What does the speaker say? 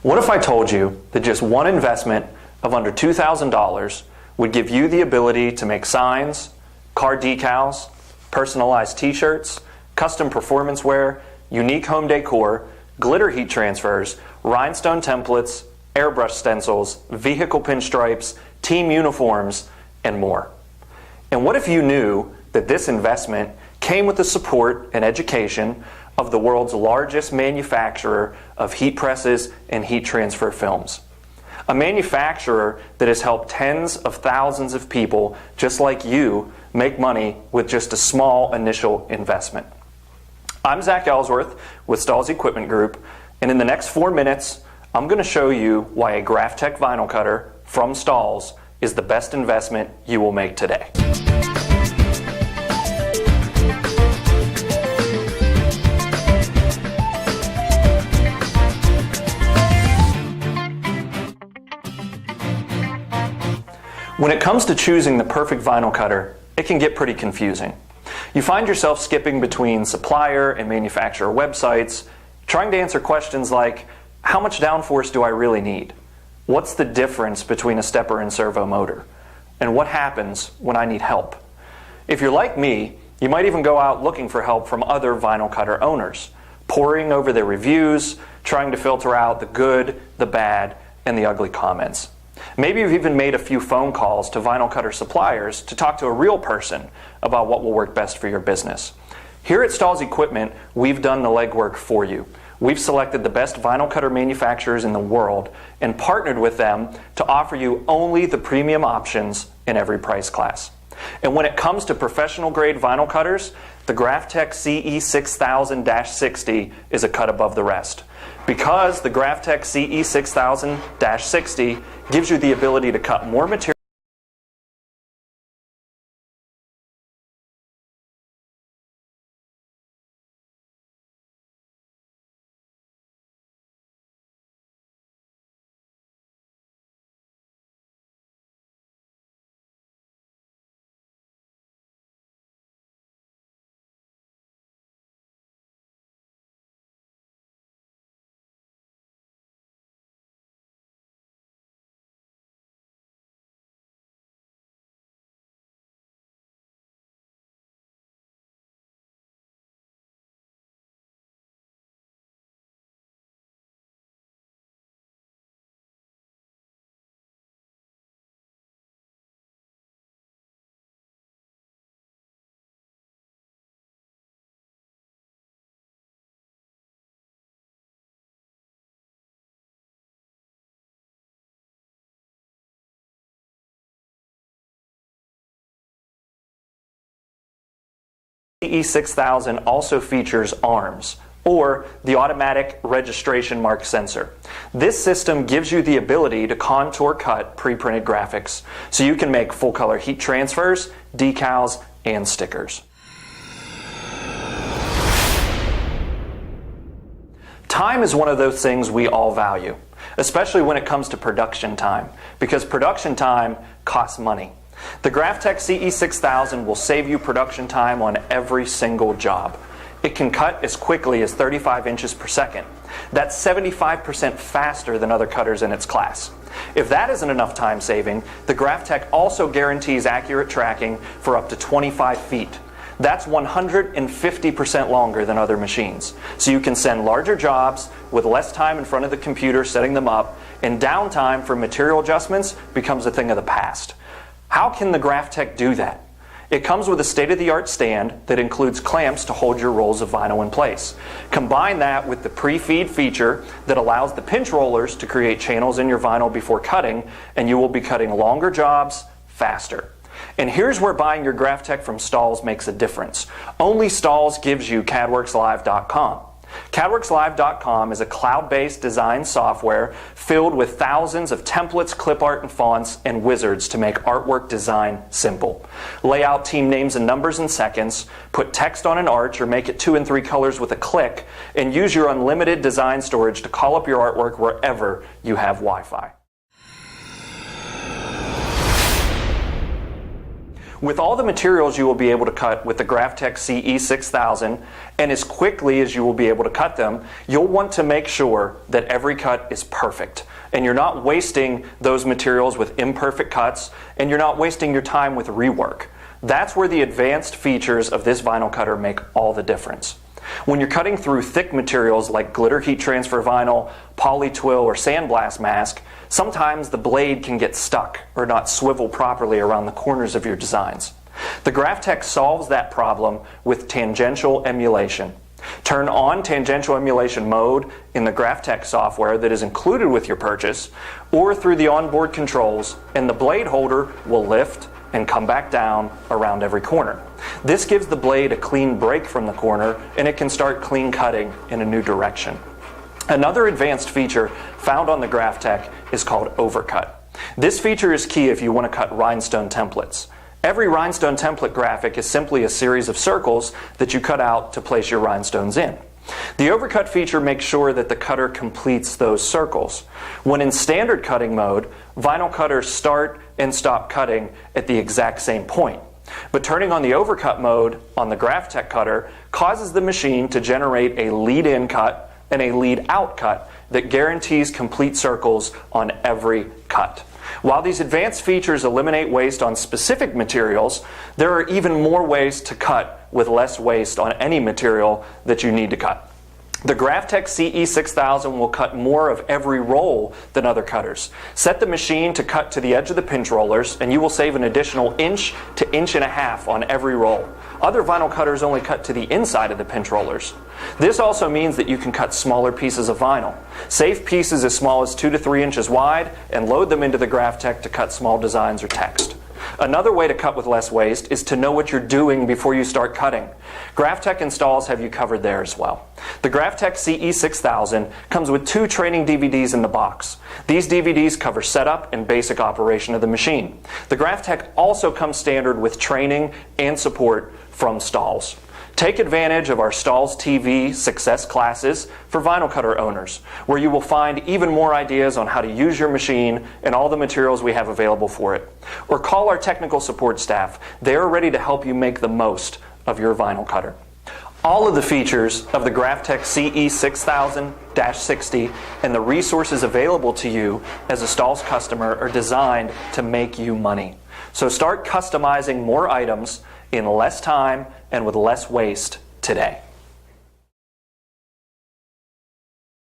What if I told you that just one investment of under $2,000 would give you the ability to make signs, car decals, personalized t-shirts, custom performance wear, unique home decor, glitter heat transfers, rhinestone templates, airbrush stencils, vehicle pinstripes, team uniforms, and more? And what if you knew that this investment came with the support and education of the world's largest manufacturer of heat presses and heat transfer films? A manufacturer that has helped tens of thousands of people just like you make money with just a small initial investment. I'm Zach Ellsworth with Stahl's Equipment Group, and in the next 4 minutes, I'm going to show you why a Graphtec vinyl cutter from Stahl's is the best investment you will make today. When it comes to choosing the perfect vinyl cutter, it can get pretty confusing. You find yourself skipping between supplier and manufacturer websites, trying to answer questions like, how much downforce do I really need? What's the difference between a stepper and servo motor? And what happens when I need help? If you're like me, you might even go out looking for help from other vinyl cutter owners, poring over their reviews, trying to filter out the good, the bad, and the ugly comments. Maybe you've even made a few phone calls to vinyl cutter suppliers to talk to a real person about what will work best for your business. Here at Stahl's Equipment, we've done the legwork for you. We've selected the best vinyl cutter manufacturers in the world and partnered with them to offer you only the premium options in every price class. And when it comes to professional grade vinyl cutters, the Graphtec CE6000-60 is a cut above the rest. Because the Graphtec CE6000-60 gives you the ability to cut more material CE6000 also features ARMS, or the Automatic Registration Mark Sensor. This system gives you the ability to contour cut pre-printed graphics, so you can make full color heat transfers, decals, and stickers. Time is one of those things we all value, especially when it comes to production time, because production time costs money. The Graphtec CE6000 will save you production time on every single job. It can cut as quickly as 35 inches per second. That's 75% faster than other cutters in its class. If that isn't enough time saving, the Graphtec also guarantees accurate tracking for up to 25 feet. That's 150% longer than other machines. So you can send larger jobs with less time in front of the computer setting them up, and downtime for material adjustments becomes a thing of the past. How can the Graphtec do that? It comes with a state-of-the-art stand that includes clamps to hold your rolls of vinyl in place. Combine that with the pre-feed feature that allows the pinch rollers to create channels in your vinyl before cutting, and you will be cutting longer jobs faster. And here's where buying your Graphtec from Stahl's makes a difference. Only Stahl's gives you CADWorksLive.com. CADWorksLive.com is a cloud-based design software filled with thousands of templates, clip art, and fonts, and wizards to make artwork design simple. Lay out team names and numbers in seconds, put text on an arch or make it 2 and 3 colors with a click, and use your unlimited design storage to call up your artwork wherever you have Wi-Fi. With all the materials you will be able to cut with the Graphtec CE6000, and as quickly as you will be able to cut them, you'll want to make sure that every cut is perfect. And you're not wasting those materials with imperfect cuts, and you're not wasting your time with rework. That's where the advanced features of this vinyl cutter make all the difference. When you're cutting through thick materials like glitter heat transfer vinyl, poly twill, or sandblast mask, sometimes the blade can get stuck or not swivel properly around the corners of your designs. The Graphtec solves that problem with tangential emulation. Turn on tangential emulation mode in the Graphtec software that is included with your purchase, or through the onboard controls, and the blade holder will lift and come back down around every corner. This gives the blade a clean break from the corner, and it can start clean cutting in a new direction. Another advanced feature found on the Graphtec is called overcut. This feature is key if you want to cut rhinestone templates. Every rhinestone template graphic is simply a series of circles that you cut out to place your rhinestones in. The overcut feature makes sure that the cutter completes those circles. When in standard cutting mode, vinyl cutters start and stop cutting at the exact same point. But turning on the overcut mode on the Graphtec cutter causes the machine to generate a lead-in cut and a lead-out cut that guarantees complete circles on every cut. While these advanced features eliminate waste on specific materials, there are even more ways to cut with less waste on any material that you need to cut. The Graphtec CE6000 will cut more of every roll than other cutters. Set the machine to cut to the edge of the pinch rollers, and you will save an additional inch to inch and a half on every roll. Other vinyl cutters only cut to the inside of the pinch rollers. This also means that you can cut smaller pieces of vinyl. Save pieces as small as 2 to 3 inches wide and load them into the Graphtec to cut small designs or text. Another way to cut with less waste is to know what you're doing before you start cutting. Graphtec installs have you covered there as well. The Graphtec CE6000 comes with 2 training DVDs in the box. These DVDs cover setup and basic operation of the machine. The Graphtec also comes standard with training and support from Stalls. Take advantage of our Stalls TV Success classes for vinyl cutter owners, where you will find even more ideas on how to use your machine and all the materials we have available for it. Or call our technical support staff. They are ready to help you make the most of your vinyl cutter. All of the features of the Graphtec CE6000-60 and the resources available to you as a Stalls customer are designed to make you money. So start customizing more items in less time and with less waste today.